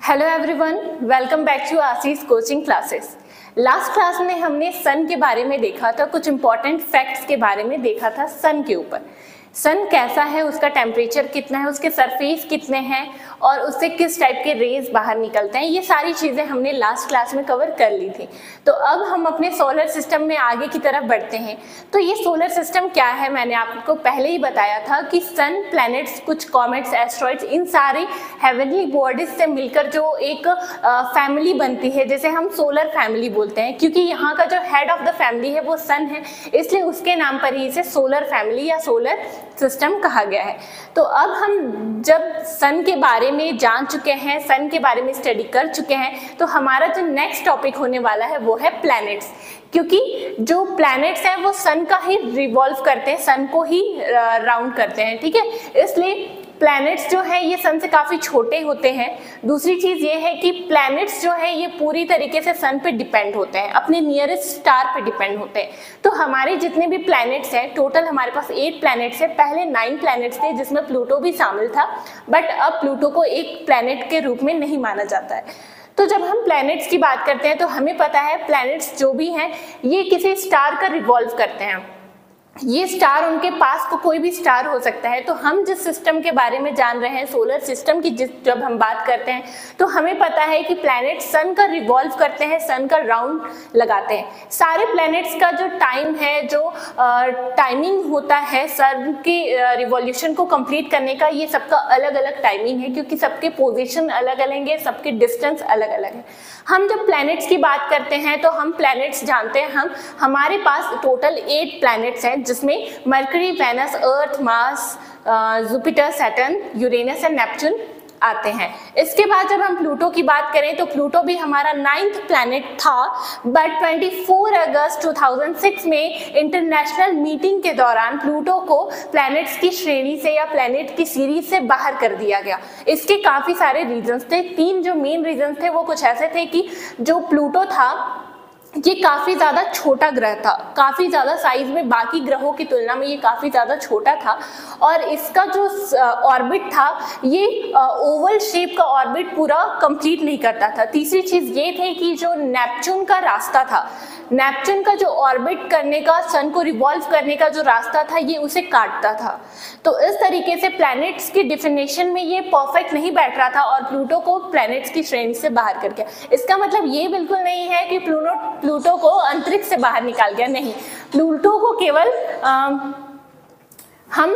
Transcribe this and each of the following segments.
Hello everyone, welcome back to Ashish coaching classes. Last class में हमने सन के बारे में देखा था, कुछ इंपॉर्टेंट फैक्ट्स के बारे में देखा था सन के ऊपर। सन कैसा है, उसका टेम्परेचर कितना है, उसके सरफेस कितने हैं और उससे किस टाइप के रेज बाहर निकलते हैं, ये सारी चीज़ें हमने लास्ट क्लास में कवर कर ली थी। तो अब हम अपने सोलर सिस्टम में आगे की तरफ बढ़ते हैं। तो ये सोलर सिस्टम क्या है, मैंने आपको पहले ही बताया था कि सन, प्लैनेट्स, कुछ कॉमेट्स, एस्ट्रॉइड्स, इन सारे हेवनली बॉडीज से मिलकर जो एक फैमिली बनती है, जैसे हम सोलर फैमिली बोलते हैं, क्योंकि यहाँ का जो हेड ऑफ द फैमिली है वो सन है, इसलिए उसके नाम पर ही इसे सोलर फैमिली या सोलर सिस्टम कहा गया है। तो अब हम जब सन के बारे में जान चुके हैं, सन के बारे में स्टडी कर चुके हैं, तो हमारा जो नेक्स्ट टॉपिक होने वाला है वो है प्लैनेट्स, क्योंकि जो प्लैनेट्स हैं वो सन का ही रिवॉल्व करते हैं, सन को ही राउंड करते हैं, ठीक है। इसलिए प्लैनेट्स जो है ये सन से काफ़ी छोटे होते हैं। दूसरी चीज़ ये है कि प्लैनेट्स जो है ये पूरी तरीके से सन पे डिपेंड होते हैं, अपने नियरेस्ट स्टार पे डिपेंड होते हैं। तो हमारे जितने भी प्लैनेट्स हैं, टोटल हमारे पास 8 प्लैनेट्स हैं। पहले 9 प्लैनेट्स थे जिसमें प्लूटो भी शामिल था, बट अब प्लूटो को एक प्लैनेट के रूप में नहीं माना जाता है। तो जब हम प्लैनेट्स की बात करते हैं तो हमें पता है प्लैनेट्स जो भी हैं ये किसी स्टार का रिवॉल्व करते हैं। ये स्टार, उनके पास को कोई भी स्टार हो सकता है। तो हम जिस सिस्टम के बारे में जान रहे हैं, सोलर सिस्टम की जब हम बात करते हैं तो हमें पता है कि प्लैनेट सन का रिवॉल्व करते हैं, सन का राउंड लगाते हैं। सारे प्लैनेट्स का जो टाइम है, जो टाइमिंग होता है सन के रिवॉल्यूशन को कंप्लीट करने का, ये सबका अलग अलग टाइमिंग है, क्योंकि सबके पोजीशन अलग अलग है, सबके डिस्टेंस अलग अलग है। हम जब प्लैनेट्स की बात करते हैं तो हम प्लैनेट्स जानते हैं, हमारे पास टोटल 8 प्लैनेट्स हैं, जिसमें Mercury, Venus, Earth, Mars, Jupiter, Saturn, Uranus and Neptune आते हैं। इसके बाद जब हम प्लूटो की बात करें तो प्लूटो भी हमारा 9th प्लैनेट था, बट 24 अगस्त 2006 में इंटरनेशनल मीटिंग के दौरान प्लूटो को प्लैनेट्स की श्रेणी से या प्लैनेट की सीरीज से बाहर कर दिया गया। इसके काफ़ी सारे रीजंस थे। 3 जो मेन रीजंस थे वो कुछ ऐसे थे कि जो प्लूटो था ये काफ़ी ज़्यादा छोटा ग्रह था, काफ़ी ज़्यादा साइज में बाकी ग्रहों की तुलना में ये काफ़ी ज़्यादा छोटा था, और इसका जो ऑर्बिट था ये ओवल शेप का ऑर्बिट पूरा कंप्लीट नहीं करता था। तीसरी चीज़ ये थी कि जो नेपच्यून का रास्ता था, नेपच्यून का जो ऑर्बिट करने का, सन को रिवॉल्व करने का जो रास्ता था, ये उसे काटता था। तो इस तरीके से प्लैनेट्स की डिफिनेशन में ये परफेक्ट नहीं बैठ रहा था और प्लूटो को प्लैनेट्स की श्रेणी से बाहर कर दिया। इसका मतलब ये बिल्कुल नहीं है कि प्लूटो को अंतरिक्ष से बाहर निकाल गया, नहीं। प्लूटो को केवल हम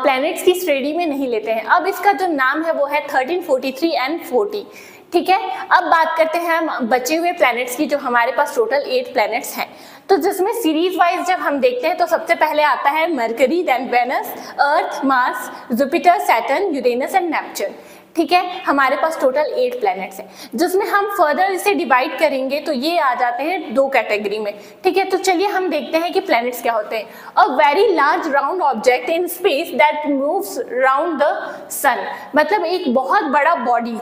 प्लैनेट्स की श्रेणी में नहीं लेते हैं। अब इसका जो नाम है वो है 13, 43 एंड 40, ठीक है। अब बात करते हैं हम बचे हुए प्लैनेट्स की, जो हमारे पास टोटल 8 प्लैनेट्स हैं। तो जिसमें सीरीज वाइज जब हम देखते हैं तो सबसे पहले आता है Mercury, then Venus, Earth, Mars, Jupiter, Saturn, Uranus and Neptune, ठीक है। हमारे पास टोटल 8 प्लैनेट्स हैं, जिसमें हम फर्दर इसे डिवाइड करेंगे तो ये आ जाते हैं 2 कैटेगरी में, ठीक है। तो चलिए हम देखते हैं कि प्लैनेट्स क्या होते हैं। A very large round object in space that moves round the sun, मतलब एक बहुत बड़ा बॉडी,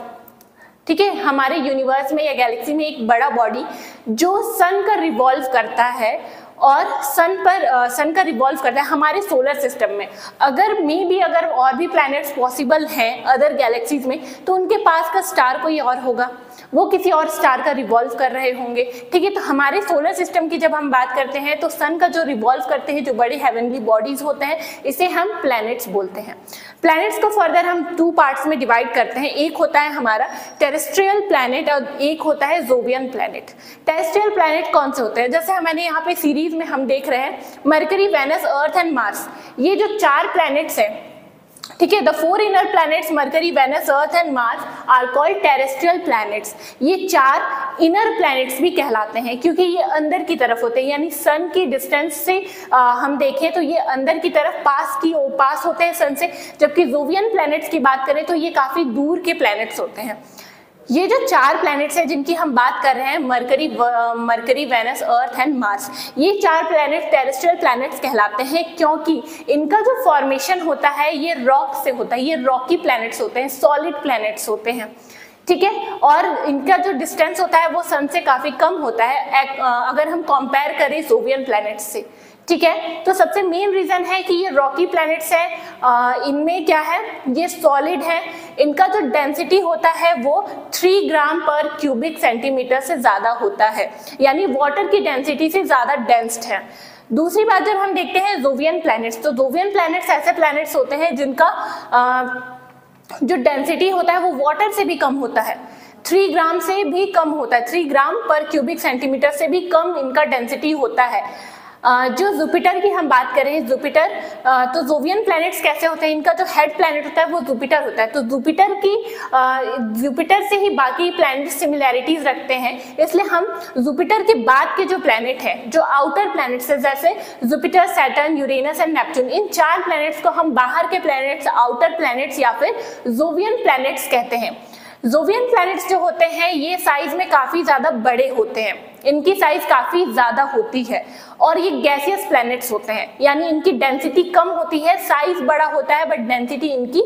ठीक है, हमारे यूनिवर्स में या गैलेक्सी में एक बड़ा बॉडी जो सन का रिवॉल्व करता है और सन का रिवॉल्व करता है हमारे सोलर सिस्टम में। अगर और भी प्लैनेट्स पॉसिबल हैं अदर गैलेक्सीज में, तो उनके पास का स्टार कोई और होगा, वो किसी और स्टार का रिवॉल्व कर रहे होंगे, ठीक है। तो हमारे सोलर सिस्टम की जब हम बात करते हैं तो सन का जो रिवॉल्व करते हैं, जो बड़े हेवनली बॉडीज होते हैं, इसे हम प्लैनेट्स बोलते हैं। प्लैनेट्स को फर्दर हम 2 पार्ट्स में डिवाइड करते हैं। एक होता है हमारा टेरेस्ट्रियल प्लैनेट और एक होता है जोवियन प्लैनेट। टेरेस्ट्रियल प्लैनेट कौन से होते हैं, जैसे मैंने यहाँ पे सीरीज में हम देख रहे हैं Mercury, Venus, Earth and Mars, ये जो 4 प्लैनेट्स हैं, ठीक है। The 4 inner planets Mercury, Venus, Earth and Mars are called terrestrial planets. ये 4 इनर प्लैनेट्स भी कहलाते हैं, क्योंकि ये अंदर की तरफ होते हैं, यानी सन की डिस्टेंस से हम देखें तो ये अंदर की तरफ पास होते हैं सन से, जबकि जोवियन प्लैनेट्स की बात करें तो ये काफ़ी दूर के प्लैनेट्स होते हैं। ये जो 4 प्लैनेट्स हैं जिनकी हम बात कर रहे हैं, Mercury, Venus, Earth and Mars, ये 4 प्लैनेट टेरेस्ट्रियल प्लैनेट्स कहलाते हैं, क्योंकि इनका जो फॉर्मेशन होता है ये रॉक से होता है, ये रॉकी प्लैनेट्स होते हैं, सॉलिड प्लैनेट्स होते हैं, ठीक है, और इनका जो डिस्टेंस होता है वो सन से काफी कम होता है अगर हम कंपेयर करें जोवियन प्लैनेट्स से। ठीक है, तो सबसे मेन रीजन है कि ये रॉकी प्लैनेट्स है, इनमें क्या है, ये सॉलिड है, इनका जो डेंसिटी होता है वो 3 ग्राम पर क्यूबिक सेंटीमीटर से ज्यादा होता है, यानी वाटर की डेंसिटी से ज्यादा डेंस्ड है। दूसरी बात जब हम देखते हैं जोवियन प्लैनेट्स, तो जोवियन प्लैनेट्स ऐसे प्लैनेट्स होते हैं जिनका जो डेंसिटी होता है वो वाटर से भी कम होता है, 3 ग्राम से भी कम होता है, 3 ग्राम पर क्यूबिक सेंटीमीटर से भी कम इनका डेंसिटी होता है। जो जुपिटर की हम बात करें, जुपिटर, तो जोवियन प्लैनेट्स कैसे होते हैं, इनका जो हेड प्लैनेट होता है वो जुपिटर होता है, तो जुपिटर से ही बाकी प्लैनेट सिमिलैरिटीज रखते हैं, इसलिए हम जुपिटर के बाद के जो प्लैनेट है, जो आउटर प्लैनेट्स है, जैसे Jupiter, Saturn, Uranus and Neptune, in 4 planets को हम बाहर के प्लैनेट्स, आउटर प्लैनेट्स या फिर जोवियन प्लैनेट्स कहते हैं। जोवियन प्लैनेट्स जो होते हैं ये साइज में काफी ज्यादा बड़े होते हैं, इनकी साइज काफी ज्यादा होती है, और ये गैसियस प्लैनेट्स होते हैं, यानी इनकी डेंसिटी कम होती है, साइज बड़ा होता है, बट डेंसिटी इनकी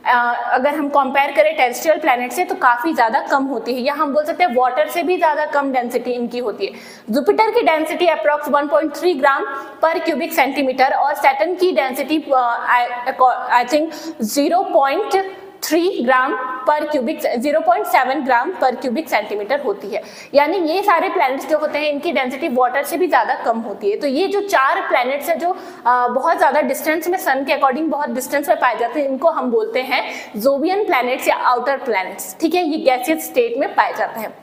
अगर हम कंपेयर करें टेरेस्ट्रियल प्लैनेट से तो काफी ज्यादा कम होती है, या हम बोल सकते हैं वाटर से भी ज्यादा कम डेंसिटी इनकी होती है। जुपिटर की डेंसिटी अप्रॉक्स 1.3 ग्राम पर क्यूबिक सेंटीमीटर, और सैटर्न की डेंसिटी आई थिंक 0.3 ग्राम पर क्यूबिक 0.7 ग्राम पर क्यूबिक सेंटीमीटर होती है, यानी ये सारे प्लैनेट्स जो होते हैं इनकी डेंसिटी वाटर से भी ज्यादा कम होती है। तो ये जो 4 प्लैनेट्स है जो बहुत ज्यादा डिस्टेंस में, सन के अकॉर्डिंग बहुत डिस्टेंस में पाए जाते हैं, इनको हम बोलते हैं जोवियन प्लैनेट्स या आउटर प्लैनेट्स। ठीक है, ये गैसियस स्टेट में पाए जाते हैं।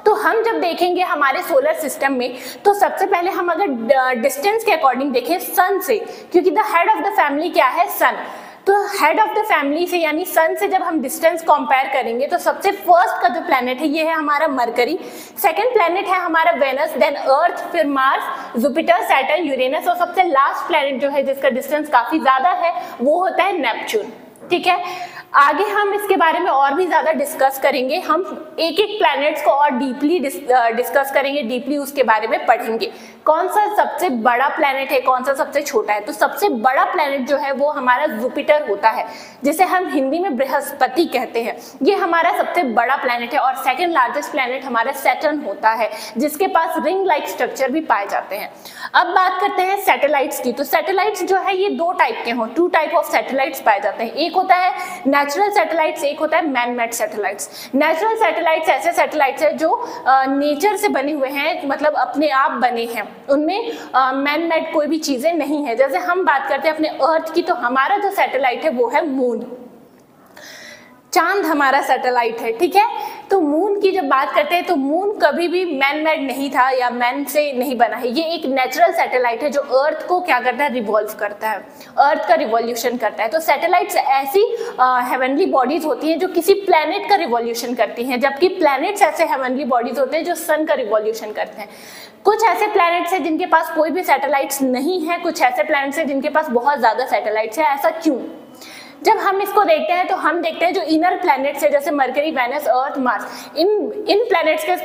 तो हम जब देखेंगे हमारे सोलर सिस्टम में, तो सबसे पहले हम अगर डिस्टेंस के अकॉर्डिंग देखें सन से, क्योंकि the head of the family क्या है, सन, तो हेड ऑफ द फैमिली से यानी सन से जब हम डिस्टेंस कंपेयर करेंगे तो सबसे फर्स्ट का जो प्लैनेट है ये है हमारा मरकरी, सेकंड प्लैनेट है हमारा वेनस, देन अर्थ, फिर मार्स, जुपिटर, सैटर्न, यूरेनस, और सबसे लास्ट प्लैनेट जो है जिसका डिस्टेंस काफी ज्यादा है वो होता है नेपच्यून। ठीक है, आगे हम इसके बारे में और भी ज्यादा डिस्कस करेंगे, हम एक एक प्लैनेट्स को और डीपली डिस्कस करेंगे, डीपली उसके बारे में पढ़ेंगे, कौन सा सबसे बड़ा प्लैनेट है, कौन सा सबसे छोटा है। तो सबसे बड़ा प्लैनेट जो है वो हमारा जुपिटर होता है, जिसे हम हिंदी में बृहस्पति कहते हैं, ये हमारा सबसे बड़ा प्लैनेट है, और सेकंड लार्जेस्ट प्लैनेट हमारा सैटर्न होता है, जिसके पास रिंग लाइक स्ट्रक्चर भी पाए जाते हैं। अब बात करते हैं सैटेलाइट्स की, तो सैटेलाइट्स जो है ये 2 टाइप के हैं, 2 टाइप ऑफ सैटेलाइट्स पाए जाते हैं, एक होता है नेचुरल सैटेलाइट्स, एक होता है man made satellites. Natural satellites ऐसे सैटेलाइट्स हैं जो नेचर से बने हुए हैं, मतलब अपने आप बने हैं, उनमें मैन मेड कोई भी चीजें नहीं है। जैसे हम बात करते हैं अपने अर्थ की, तो हमारा जो सैटेलाइट है वो है मून, चांद हमारा सैटेलाइट है। ठीक है, तो मून की जब बात करते हैं तो मून कभी भी मैन मेड नहीं था या मैन से नहीं बना है, ये एक नेचुरल सैटेलाइट है जो अर्थ को क्या करता है, रिवॉल्व करता है, अर्थ का रिवॉल्यूशन करता है। तो सैटेलाइट्स ऐसी हेवनली बॉडीज होती हैं जो किसी प्लैनेट का रिवॉल्यूशन करती हैं, जबकि प्लैनेट्स ऐसे हेवनली बॉडीज होते हैं जो सन का रिवॉल्यूशन करते हैं। कुछ ऐसे प्लैनेट्स हैं जिनके पास कोई भी सैटेलाइट्स नहीं है, कुछ ऐसे प्लैनेट्स हैं जिनके पास बहुत ज्यादा सैटेलाइट्स है। ऐसा क्यों? जब हम इसको देखते हैं तो हम देखते हैं जो इनर प्लैनेट्स है जैसे मरकरी, वेनस, अर्थ, मार्स, इन प्लैनेट्स के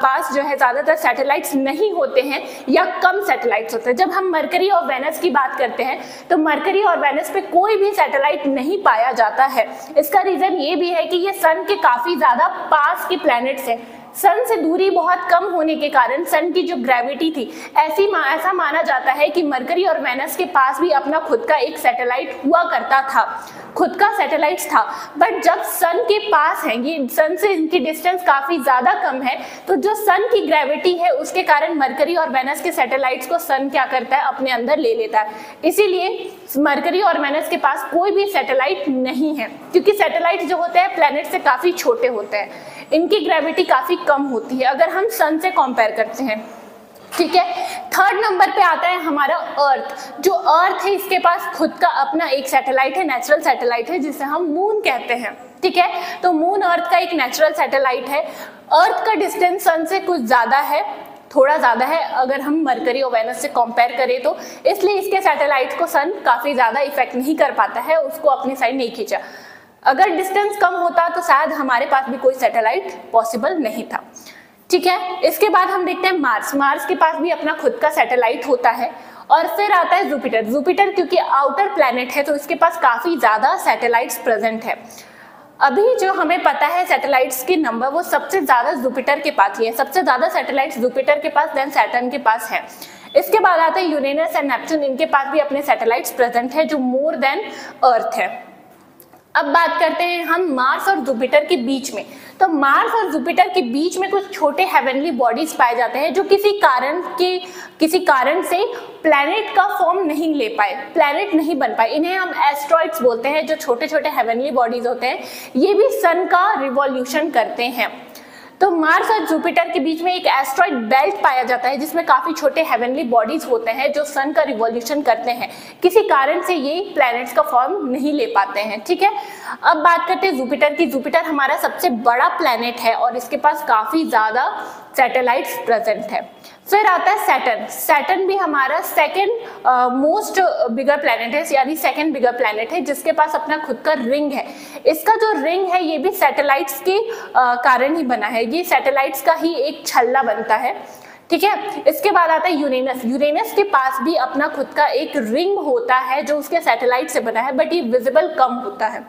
पास जो है ज्यादातर सैटेलाइट्स नहीं होते हैं या कम सैटेलाइट्स होते हैं। जब हम मरकरी और वेनस की बात करते हैं तो मरकरी और वेनस पे कोई भी सैटेलाइट नहीं पाया जाता है। इसका रीजन ये भी है कि ये सन के काफी ज्यादा पास के प्लैनेट्स हैं। सन से दूरी बहुत कम होने के कारण सन की जो ग्रेविटी थी ऐसा माना जाता है कि मरकरी और वेनस के पास भी अपना खुद का एक सैटेलाइट हुआ करता था, खुद का सैटेलाइट था। बट जब सन के पास है, ये सन से इनकी डिस्टेंस काफी ज्यादा कम है, तो जो सन की ग्रेविटी है उसके कारण मरकरी और वेनस के सैटेलाइट्स को सन क्या करता है, अपने अंदर ले लेता है। इसीलिए मरकरी और वेनस के पास कोई भी सैटेलाइट नहीं है, क्योंकि सैटेलाइट जो होते हैं प्लैनेट से काफी छोटे होते हैं, इनकी ग्रेविटी काफी कम होती है अगर हम सन से कंपेयर करते हैं। ठीक है, थर्ड नंबर पे आता है हमारा अर्थ। जो अर्थ है इसके पास खुद का अपना एक सैटेलाइट है, नेचुरल सैटेलाइट है, जिसे हम मून कहते हैं। ठीक है, तो मून अर्थ का एक नेचुरल सैटेलाइट है। अर्थ का डिस्टेंस सन से कुछ ज्यादा है, थोड़ा ज्यादा है अगर हम मरकरी और वेनस से कंपेयर करें तो, इसलिए इसके सैटेलाइट को सन काफी ज्यादा इफेक्ट नहीं कर पाता है, उसको अपनी साइड नहीं खींचा। अगर डिस्टेंस कम होता तो शायद हमारे पास भी कोई सैटेलाइट पॉसिबल नहीं था। ठीक है, इसके बाद हम देखते हैं मार्स। मार्स के पास भी अपना खुद का सैटेलाइट होता है। और फिर आता है जुपिटर। जुपिटर क्योंकि आउटर प्लैनेट है तो इसके पास काफी ज्यादा सैटेलाइट्स प्रेजेंट है। अभी जो हमें पता है सैटेलाइट्स के नंबर, वो सबसे ज्यादा जुपिटर के पास ही है, सबसे ज्यादा सैटेलाइट्स जुपिटर के पास, देन सैटर्न के पास है। इसके बाद आते हैं यूरेनस एंड नेपच्यून, इनके पास भी अपने सैटेलाइट्स प्रेजेंट है जो मोर देन अर्थ है। अब बात करते हैं हम मार्स और जुपिटर के बीच में। तो मार्स और जुपिटर के बीच में कुछ छोटे हेवनली बॉडीज पाए जाते हैं जो किसी कारण से प्लैनेट का फॉर्म नहीं ले पाए, प्लैनेट नहीं बन पाए, इन्हें हम एस्ट्रॉइड्स बोलते हैं। जो छोटे छोटे हेवनली बॉडीज होते हैं ये भी सन का रिवॉल्यूशन करते हैं। तो मार्स और जुपिटर के बीच में एक एस्ट्रॉइड बेल्ट पाया जाता है जिसमें काफी छोटे हेवनली बॉडीज होते हैं जो सन का रिवॉल्यूशन करते हैं, किसी कारण से ये प्लैनेट्स का फॉर्म नहीं ले पाते हैं। ठीक है, अब बात करते हैं जुपिटर की। जुपिटर हमारा सबसे बड़ा प्लैनेट है और इसके पास काफी ज्यादा सैटेलाइट्स प्रेजेंट है। फिर आता है सैटर्न। सैटर्न भी हमारा सेकंड मोस्ट बिगर प्लैनेट है, यानी सेकंड बिगर प्लैनेट है, जिसके पास अपना खुद का रिंग है। इसका जो रिंग है ये भी सैटेलाइट्स के कारण ही बना है, ये सैटेलाइट्स का ही एक छल्ला बनता है। ठीक है, इसके बाद आता है यूरेनस। यूरेनस के पास भी अपना खुद का एक रिंग होता है जो उसके सैटेलाइट से बना है, बट ये विजिबल कम होता है।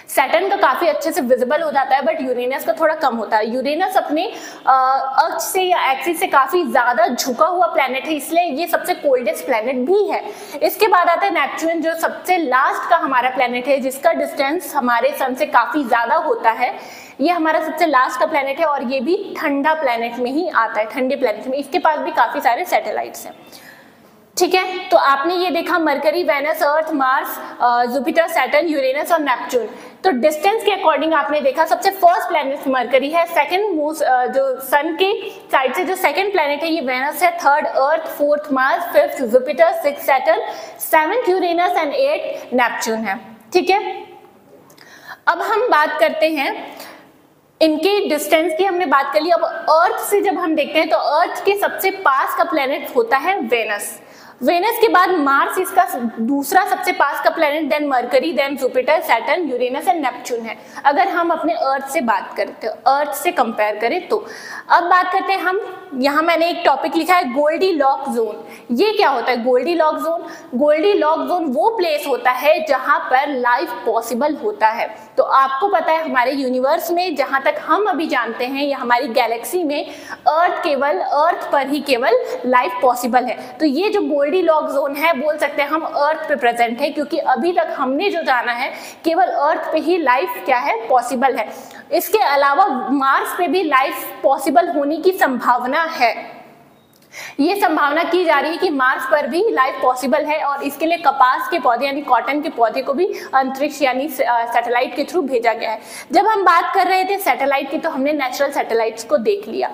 सैटर्न का काफी अच्छे से विजिबल हो जाता है बट यूरेनस का थोड़ा कम होता है। यूरेनस अपने अक्ष से या एक्सिस से काफी ज्यादा झुका हुआ प्लैनेट है, इसलिए ये सबसे कोल्डेस्ट प्लैनेट भी है। इसके बाद आता है नेपच्यून, जो सबसे लास्ट का हमारा प्लैनेट है, जिसका डिस्टेंस हमारे सन से काफी ज्यादा होता है। ये हमारा सबसे लास्ट का प्लैनेट है और ये भी ठंडा प्लैनेट में ही आता है, ठंडे प्लैनेट में। इसके पास भी काफी सारे सैटेलाइट्स हैं। ठीक है, तो आपने ये देखा mercury, Venus, Earth, Mars, Jupiter, Saturn, Uranus और नेपच्यून। तो डिस्टेंस के अकॉर्डिंग आपने देखा सबसे फर्स्ट प्लैनेट मरकरी है, सेकंड मोस्ट जो सन के साइड से जो सेकंड प्लैनेट है ये वेनस है, third Earth, fourth Mars, fifth Jupiter, sixth Saturn, seventh Uranus and eight Neptune है। ठीक है, अब हम बात करते हैं इनके डिस्टेंस की, हमने बात कर ली। अब अर्थ से जब हम देखते हैं तो अर्थ के सबसे पास का प्लैनेट होता है वेनस। वेनस के बाद मार्स इसका दूसरा सबसे पास का planet, then Mercury, then Jupiter, Saturn, Uranus and Neptune है, अगर हम अपने अर्थ से बात करें तो, अर्थ से कंपेयर करें तो। अब बात करते हैं हम, यहाँ मैंने एक टॉपिक लिखा है गोल्डीलॉक जोन। ये क्या होता है गोल्डीलॉक जोन? गोल्डीलॉक जोन वो प्लेस होता है जहाँ पर लाइफ पॉसिबल होता है। तो आपको पता है हमारे यूनिवर्स में जहाँ तक हम अभी जानते हैं या हमारी गैलेक्सी में अर्थ पर ही केवल लाइफ पॉसिबल है। तो ये जो गोल्डीलॉक जोन है बोल सकते हैं हम अर्थ पे प्रेजेंट है, क्योंकि अभी तक हमने जो जाना है केवल अर्थ पे ही लाइफ क्या है पॉसिबल है। इसके अलावा मार्स पे भी लाइफ पॉसिबल होने की संभावना है। ये संभावना की जा रही है कि मार्स पर भी लाइफ पॉसिबल है और इसके लिए कपास के पौधे यानी कॉटन के पौधे को भी अंतरिक्ष यानी सैटेलाइट के थ्रू भेजा गया है। जब हम बात कर रहे थे सैटेलाइट की तो हमने नेचुरल सैटेलाइट्स को देख लिया,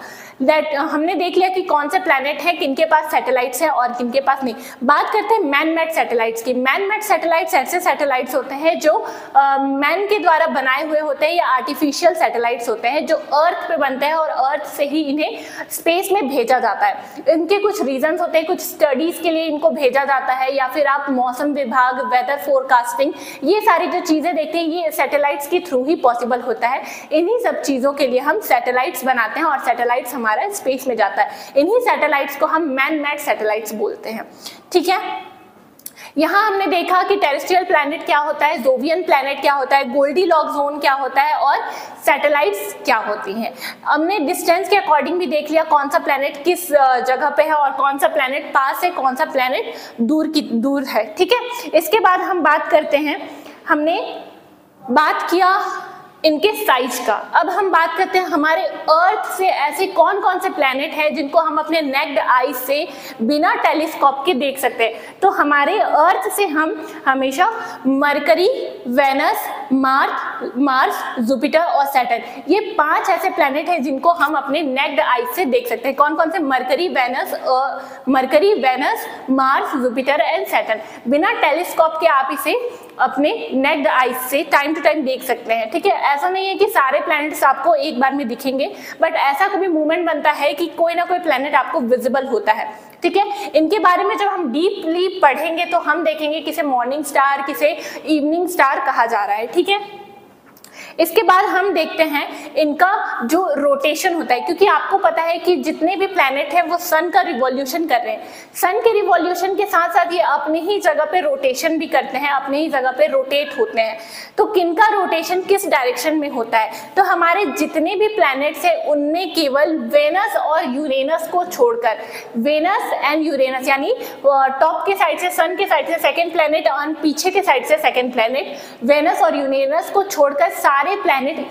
हमने देख लिया कि कौन से प्लैनेट है किनके पास सैटेलाइट्स है और किनके पास नहीं। बात करते हैं मैन मेड सैटेलाइट्स की। मैन मेड सैटेलाइट्स ऐसे सैटेलाइट्स होते हैं जो मैन के द्वारा बनाए हुए होते हैं या आर्टिफिशियल सैटेलाइट्स होते हैं जो अर्थ पे बनते हैं और अर्थ से ही इन्हें स्पेस में भेजा जाता है। इनके कुछ रीजंस होते हैं, कुछ स्टडीज के लिए इनको भेजा जाता है या फिर आप मौसम विभाग, वेदर फोरकास्टिंग, ये सारी जो चीजें देखते हैं ये सैटेलाइट्स के थ्रू ही पॉसिबल होता है। इन्हीं सब चीजों के लिए हम सैटेलाइट्स बनाते हैं और सैटेलाइट्स हमारा स्पेस में जाता है। इन्हीं सैटेलाइट्स को हम मैन मेड सैटेलाइट्स बोलते हैं। ठीक है, यहाँ हमने देखा कि टेरेस्ट्रियल प्लैनेट क्या होता है, जोवियन प्लैनेट क्या होता है, गोल्डीलॉक जोन क्या होता है और सैटेलाइट्स क्या होती हैं। हमने डिस्टेंस के अकॉर्डिंग भी देख लिया कौन सा प्लैनेट किस जगह पे है और कौन सा प्लैनेट पास है, कौन सा प्लैनेट दूर है। ठीक है, इसके बाद हम बात करते हैं, हमने बात किया इनके साइज का। अब हम बात करते हैं हमारे अर्थ से ऐसे कौन कौन से प्लैनेट हैं जिनको हम अपने नेक्ड आई से बिना टेलीस्कोप के देख सकते हैं। तो हमारे अर्थ से हम हमेशा मरकरी, वेनस, मार्स, जुपिटर और सैटर्न, ये 5 ऐसे प्लैनेट हैं जिनको हम अपने नेक्ड आई से देख सकते हैं। कौन कौन से? Mercury, Venus, Mars, Jupiter and Saturn. बिना टेलीस्कोप के आप इसे अपने नेक्ड आई से टाइम टू टाइम देख सकते हैं। ठीक है, ऐसा नहीं है कि सारे प्लैनेट्स आपको एक बार में दिखेंगे, बट ऐसा कभी मूवमेंट बनता है कि कोई ना कोई प्लैनेट आपको विजिबल होता है। ठीक है, इनके बारे में जब हम डीपली पढ़ेंगे तो हम देखेंगे किसे मॉर्निंग स्टार, किसे इवनिंग स्टार कहा जा रहा है। ठीक है, इसके बाद हम देखते हैं इनका जो रोटेशन होता है, क्योंकि आपको पता है कि जितने भी प्लैनेट हैं वो सन का रिवॉल्यूशन कर रहे हैं। सन के रिवॉल्यूशन के साथ साथ ये अपनी ही जगह पे रोटेशन भी करते हैं, अपनी ही जगह पे रोटेट होते हैं। तो किनका रोटेशन किस डायरेक्शन में होता है? तो हमारे जितने भी प्लैनेट्स हैं उनमें केवल वेनस और यूरेनस को छोड़कर, वेनस एंड यूरेनस यानी टॉप के साइड से, सन के साइड से सेकेंड प्लैनेट और पीछे के साइड से सेकेंड प्लैनेट, वेनस और यूरेनस को छोड़कर सारे planet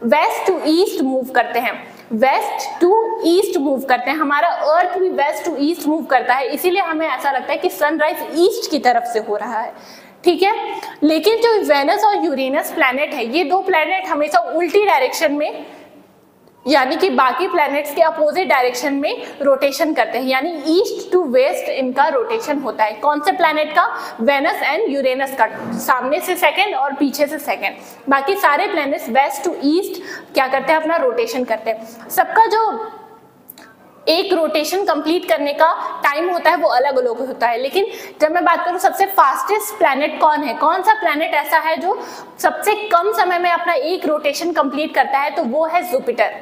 west to east move करते हैं, वेस्ट टू ईस्ट मूव करते हैं। हमारा अर्थ भी वेस्ट टू ईस्ट मूव करता है, इसीलिए हमें ऐसा लगता है कि सनराइज ईस्ट की तरफ से हो रहा है, ठीक है। लेकिन जो वेनस और यूरेनस प्लैनेट है, ये दो प्लैनेट हमेशा उल्टी डायरेक्शन में, यानी कि बाकी प्लैनेट्स के अपोजिट डायरेक्शन में रोटेशन करते हैं, यानी ईस्ट टू वेस्ट इनका रोटेशन होता है। कौन से प्लैनेट का? वेनस एंड यूरेनस का, सामने से सेकंड और पीछे से सेकंड। बाकी सारे प्लैनेट्स वेस्ट टू ईस्ट क्या करते हैं? अपना रोटेशन करते हैं। सबका जो एक रोटेशन कंप्लीट करने का टाइम होता है वो अलग अलग होता है, लेकिन जब मैं बात करूं सबसे फास्टेस्ट प्लैनेट कौन है, कौन सा प्लैनेट ऐसा है जो सबसे कम समय में अपना एक रोटेशन कंप्लीट करता है, तो वो है जुपिटर।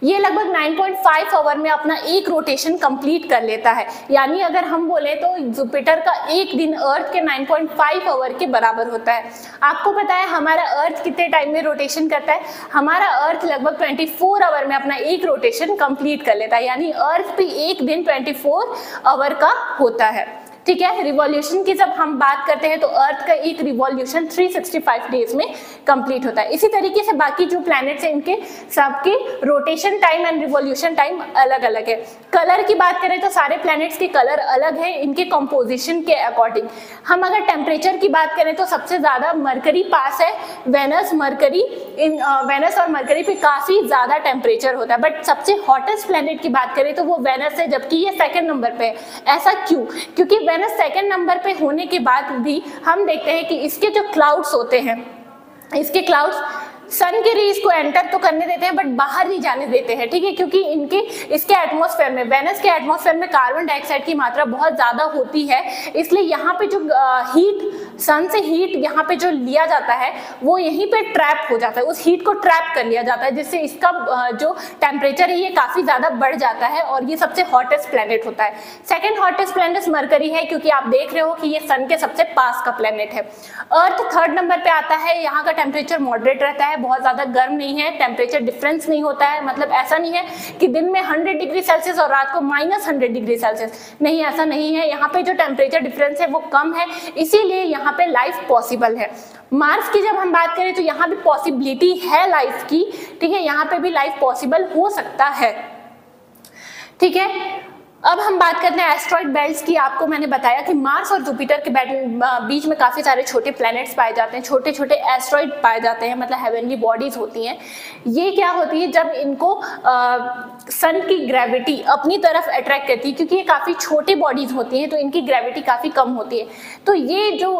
ये लगभग 9.5 आवर में अपना एक रोटेशन कंप्लीट कर लेता है। यानी अगर हम बोले तो जुपिटर का एक दिन अर्थ के 9.5 आवर के बराबर होता है। आपको पता है हमारा अर्थ कितने टाइम में रोटेशन करता है? हमारा अर्थ लगभग 24 आवर में अपना एक रोटेशन कंप्लीट कर लेता है, यानी अर्थ भी एक दिन 24 आवर का होता है, ठीक है। रिवॉल्यूशन की जब हम बात करते हैं तो अर्थ का एक रिवॉल्यूशन 365 डेज में कंप्लीट होता है। इसी तरीके से बाकी जो प्लैनेट्स हैं इनके सबके rotation time and revolution time अलग अलग है। कलर की बात करें तो सारे प्लैनेट्स के कलर अलग है इनके कंपोजिशन के अकॉर्डिंग। हम अगर टेम्परेचर की बात करें तो सबसे ज्यादा मरकरी पास है, वेनस और मरकरी पे काफी ज्यादा टेम्परेचर होता है। बट सबसे हॉटेस्ट प्लैनेट की बात करें तो वो वेनस है, जबकि ये सेकेंड नंबर पे है। ऐसा क्यों? क्योंकि वेनस सेकेंड नंबर पे होने के बाद भी हम देखते हैं कि इसके जो क्लाउड्स होते हैं, इसके क्लाउड्स सन के रेज को एंटर तो करने देते हैं बट बाहर नहीं जाने देते हैं, ठीक है। क्योंकि इसके एटमॉस्फेयर में, वेनस के एटमॉस्फेयर में कार्बन डाइऑक्साइड की मात्रा बहुत ज्यादा होती है, इसलिए यहाँ पे जो हीट, सन से हीट यहाँ पे जो लिया जाता है वो यहीं पे ट्रैप हो जाता है, उस हीट को ट्रैप कर लिया जाता है, जिससे इसका जो टेम्परेचर है ये काफी ज्यादा बढ़ जाता है और ये सबसे हॉटेस्ट प्लैनेट होता है। सेकेंड हॉटेस्ट प्लैनेट मरकरी है, क्योंकि आप देख रहे हो कि ये सन के सबसे पास का प्लैनेट है। अर्थ थर्ड नंबर पे आता है, यहाँ का टेम्परेचर मॉडरेट रहता है, बहुत ज्यादा गर्म नहीं है, टेम्परेचर डिफरेंस नहीं होता है, मतलब ऐसा नहीं है कि दिन में 100 डिग्री सेल्सियस और रात को -100 डिग्री सेल्सियस, नहीं, ऐसा नहीं है। यहाँ पे जो टेम्परेचर डिफरेंस है वो कम है, इसीलिए यहाँ पे लाइफ पॉसिबल है। मार्स की जब हम बात करें तो यहाँ भी पॉसिबिलिटी है लाइफ की, ठीक है, यहाँ पे भी लाइफ पॉसिबल हो सकता है, ठीक है। अब हम बात करते हैं एस्ट्रॉइड बेल्ट्स की। आपको मैंने बताया कि मार्स और जुपिटर के बीच में काफी सारे छोटे प्लैनेट्स पाए जाते हैं, छोटे छोटे एस्ट्रॉइड पाए जाते हैं, मतलब हेवनली बॉडीज होती हैं। ये क्या होती है? जब इनको सन की ग्रेविटी अपनी तरफ अट्रैक्ट करती है, क्योंकि ये काफी छोटे बॉडीज होती हैं तो इनकी ग्रेविटी काफी कम होती है। तो ये जो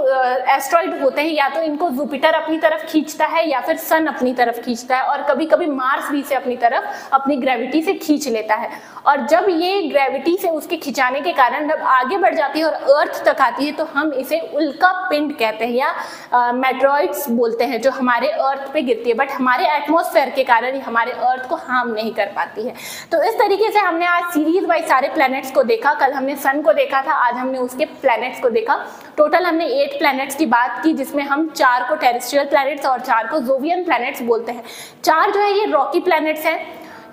एस्ट्रॉइड होते हैं या तो इनको जुपिटर अपनी तरफ खींचता है या फिर सन अपनी तरफ खींचता है, और कभी कभी मार्स भी इसे अपनी तरफ अपनी ग्रेविटी से खींच लेता है। और जब ये ग्रेविटी से उसके खिंचाने के कारण जब आगे बढ़ जाती है और अर्थ तक आती है तो हम इसे उल्का पिंड कहते हैं या मेटेरॉइड्स बोलते हैं, जो हमारे अर्थ पे गिरती है, बट हमारे एटमॉस्फेयर के कारण हमारे अर्थ को हार्म नहीं कर पाती है। तो इस तरीके से हमने आज सीरीज वाइज सारे प्लैनेट्स को देखा। कल हमने सन को देखा था, आज हमने उसके प्लैनेट्स को देखा। टोटल हमने 8 प्लैनेट्स की बात की, जिसमें हम 4 को टेरेस्ट्रियल प्लैनेट्स और 4 को जोवियन प्लैनेट्स बोलते हैं। 4 जो है ये रॉकी प्लैनेट्स हैं,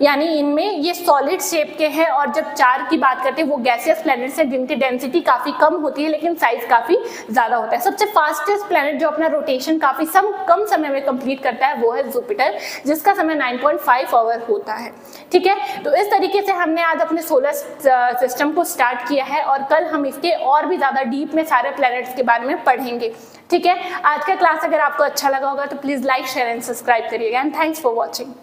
यानी इनमें ये सॉलिड शेप के हैं, और जब 4 की बात करते हैं वो गैसियस प्लैनेट्स हैं जिनकी डेंसिटी काफी कम होती है लेकिन साइज काफी ज्यादा होता है। सबसे फास्टेस्ट प्लैनेट जो अपना रोटेशन काफी कम समय में कंप्लीट करता है वो है जुपिटर, जिसका समय 9.5 आवर होता है, ठीक है। तो इस तरीके से हमने आज अपने सोलर सिस्टम को स्टार्ट किया है और कल हम इसके और भी ज्यादा डीप में सारे प्लैनेट्स के बारे में पढ़ेंगे, ठीक है। आज का क्लास अगर आपको अच्छा लगा होगा तो please like, share and subscribe करिएगा, एंड थैंक्स फॉर वॉचिंग।